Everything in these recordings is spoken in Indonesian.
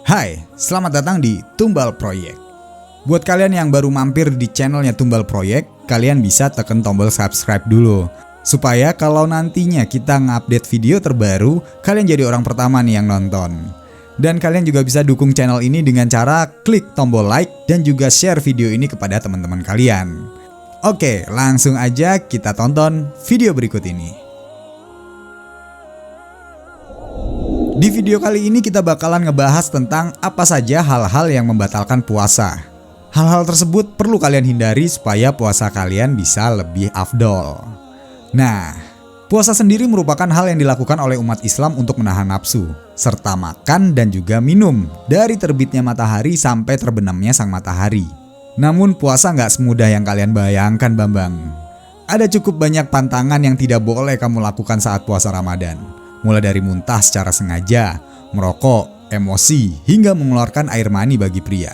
Hai, selamat datang di Tumbal Proyek. Buat kalian yang baru mampir di channelnya Tumbal Proyek, kalian bisa tekan tombol subscribe dulu, supaya kalau nantinya kita ngupdate video terbaru, kalian jadi orang pertama nih yang nonton. Dan kalian juga bisa dukung channel ini dengan cara klik tombol like dan juga share video ini kepada teman-teman kalian. Oke, langsung aja kita tonton video berikut ini. Di video kali ini kita bakalan ngebahas tentang apa saja hal-hal yang membatalkan puasa. Hal-hal tersebut perlu kalian hindari supaya puasa kalian bisa lebih afdol. Nah, puasa sendiri merupakan hal yang dilakukan oleh umat Islam untuk menahan nafsu, serta makan dan juga minum dari terbitnya matahari sampai terbenamnya sang matahari. Namun puasa nggak semudah yang kalian bayangkan, Bambang. Ada cukup banyak pantangan yang tidak boleh kamu lakukan saat puasa Ramadan. Mulai dari muntah secara sengaja, merokok, emosi, hingga mengeluarkan air mani bagi pria.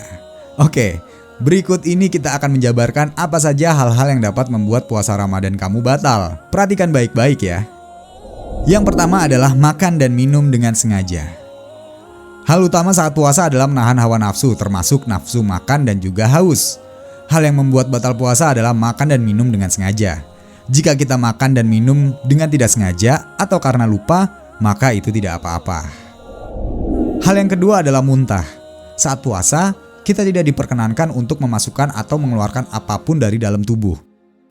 Oke, berikut ini kita akan menjabarkan apa saja hal-hal yang dapat membuat puasa Ramadan kamu batal. Perhatikan baik-baik ya. Yang pertama adalah makan dan minum dengan sengaja. Hal utama saat puasa adalah menahan hawa nafsu, termasuk nafsu makan dan juga haus. Hal yang membuat batal puasa adalah makan dan minum dengan sengaja. Jika kita makan dan minum dengan tidak sengaja atau karena lupa, maka itu tidak apa-apa. Hal yang kedua adalah muntah. Saat puasa, kita tidak diperkenankan untuk memasukkan atau mengeluarkan apapun dari dalam tubuh.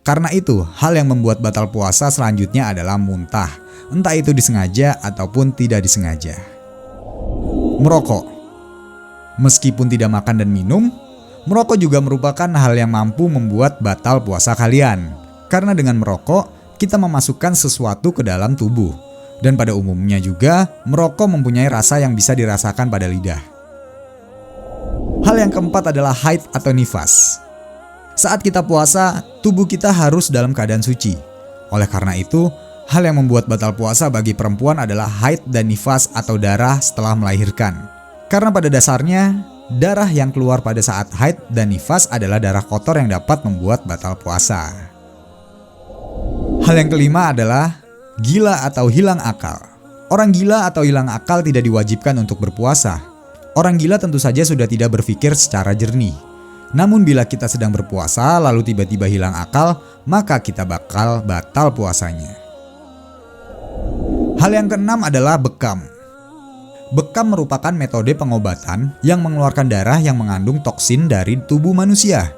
Karena itu, hal yang membuat batal puasa selanjutnya adalah muntah, entah itu disengaja ataupun tidak disengaja. Merokok. Meskipun tidak makan dan minum, merokok juga merupakan hal yang mampu membuat batal puasa kalian. Karena dengan merokok, kita memasukkan sesuatu ke dalam tubuh. Dan pada umumnya juga, merokok mempunyai rasa yang bisa dirasakan pada lidah. Hal yang keempat adalah haid atau nifas. Saat kita puasa, tubuh kita harus dalam keadaan suci. Oleh karena itu, hal yang membuat batal puasa bagi perempuan adalah haid dan nifas atau darah setelah melahirkan. Karena pada dasarnya, darah yang keluar pada saat haid dan nifas adalah darah kotor yang dapat membuat batal puasa. Hal yang kelima adalah gila atau hilang akal. Orang gila atau hilang akal tidak diwajibkan untuk berpuasa. Orang gila tentu saja sudah tidak berpikir secara jernih. Namun bila kita sedang berpuasa lalu tiba-tiba hilang akal, maka kita bakal batal puasanya. Hal yang keenam adalah bekam. Bekam merupakan metode pengobatan yang mengeluarkan darah yang mengandung toksin dari tubuh manusia.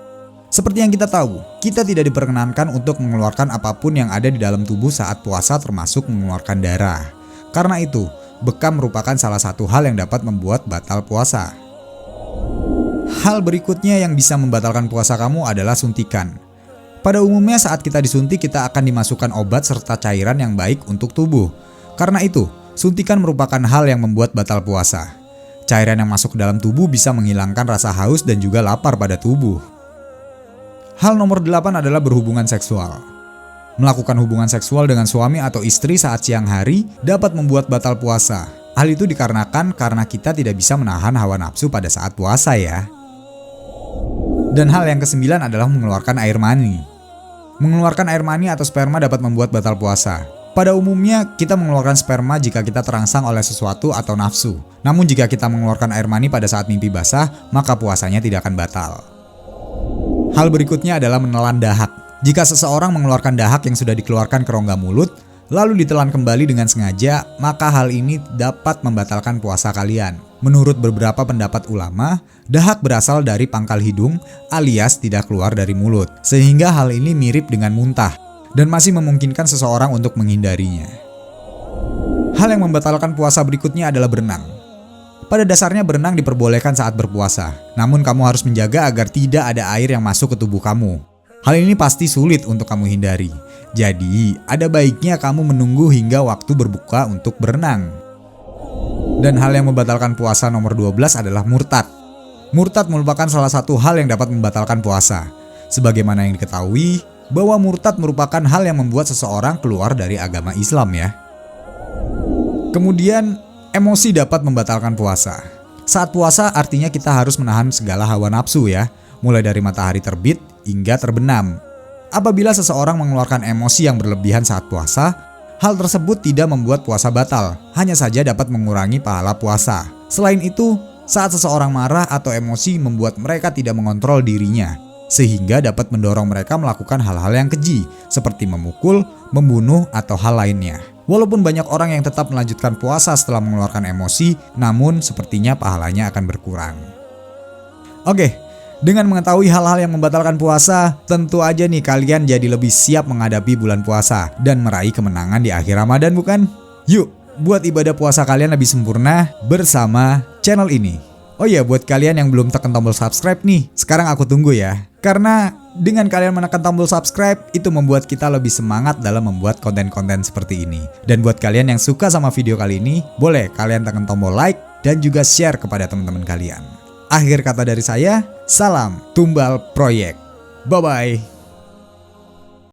Seperti yang kita tahu, kita tidak diperkenankan untuk mengeluarkan apapun yang ada di dalam tubuh saat puasa termasuk mengeluarkan darah. Karena itu, bekam merupakan salah satu hal yang dapat membuat batal puasa. Hal berikutnya yang bisa membatalkan puasa kamu adalah suntikan. Pada umumnya saat kita disuntik kita akan dimasukkan obat serta cairan yang baik untuk tubuh. Karena itu, suntikan merupakan hal yang membuat batal puasa. Cairan yang masuk ke dalam tubuh bisa menghilangkan rasa haus dan juga lapar pada tubuh. Hal nomor 8 adalah berhubungan seksual. Melakukan hubungan seksual dengan suami atau istri saat siang hari dapat membuat batal puasa. Hal itu dikarenakan karena kita tidak bisa menahan hawa nafsu pada saat puasa ya. Dan hal yang kesembilan adalah mengeluarkan air mani. Mengeluarkan air mani atau sperma dapat membuat batal puasa. Pada umumnya kita mengeluarkan sperma jika kita terangsang oleh sesuatu atau nafsu. Namun jika kita mengeluarkan air mani pada saat mimpi basah, maka puasanya tidak akan batal. Hal berikutnya adalah menelan dahak. Jika seseorang mengeluarkan dahak yang sudah dikeluarkan ke rongga mulut, lalu ditelan kembali dengan sengaja, maka hal ini dapat membatalkan puasa kalian. Menurut beberapa pendapat ulama, dahak berasal dari pangkal hidung alias tidak keluar dari mulut. Sehingga hal ini mirip dengan muntah dan masih memungkinkan seseorang untuk menghindarinya. Hal yang membatalkan puasa berikutnya adalah berenang. Pada dasarnya berenang diperbolehkan saat berpuasa, namun kamu harus menjaga agar tidak ada air yang masuk ke tubuh kamu. Hal ini pasti sulit untuk kamu hindari. Jadi, ada baiknya kamu menunggu hingga waktu berbuka untuk berenang. Dan hal yang membatalkan puasa nomor 12 adalah murtad. Murtad merupakan salah satu hal yang dapat membatalkan puasa. Sebagaimana yang diketahui, bahwa murtad merupakan hal yang membuat seseorang keluar dari agama Islam ya. Kemudian, emosi dapat membatalkan puasa. Saat puasa artinya kita harus menahan segala hawa nafsu ya, mulai dari matahari terbit hingga terbenam. Apabila seseorang mengeluarkan emosi yang berlebihan saat puasa, hal tersebut tidak membuat puasa batal, hanya saja dapat mengurangi pahala puasa. Selain itu, Saat seseorang marah atau emosi membuat mereka tidak mengontrol dirinya, sehingga dapat mendorong mereka melakukan hal-hal yang keji, seperti memukul, membunuh, atau hal lainnya. Walaupun banyak orang yang tetap melanjutkan puasa setelah mengeluarkan emosi, namun sepertinya pahalanya akan berkurang. Oke, dengan mengetahui hal-hal yang membatalkan puasa, tentu aja nih kalian jadi lebih siap menghadapi bulan puasa dan meraih kemenangan di akhir Ramadan, bukan? Yuk, buat ibadah puasa kalian lebih sempurna bersama channel ini. Oh iya, buat kalian yang belum tekan tombol subscribe nih, sekarang aku tunggu ya. Karena dengan kalian menekan tombol subscribe, itu membuat kita lebih semangat dalam membuat konten-konten seperti ini. Dan buat kalian yang suka sama video kali ini, boleh kalian tekan tombol like dan juga share kepada teman-teman kalian. Akhir kata dari saya, salam Tumbal Proyek. Bye-bye.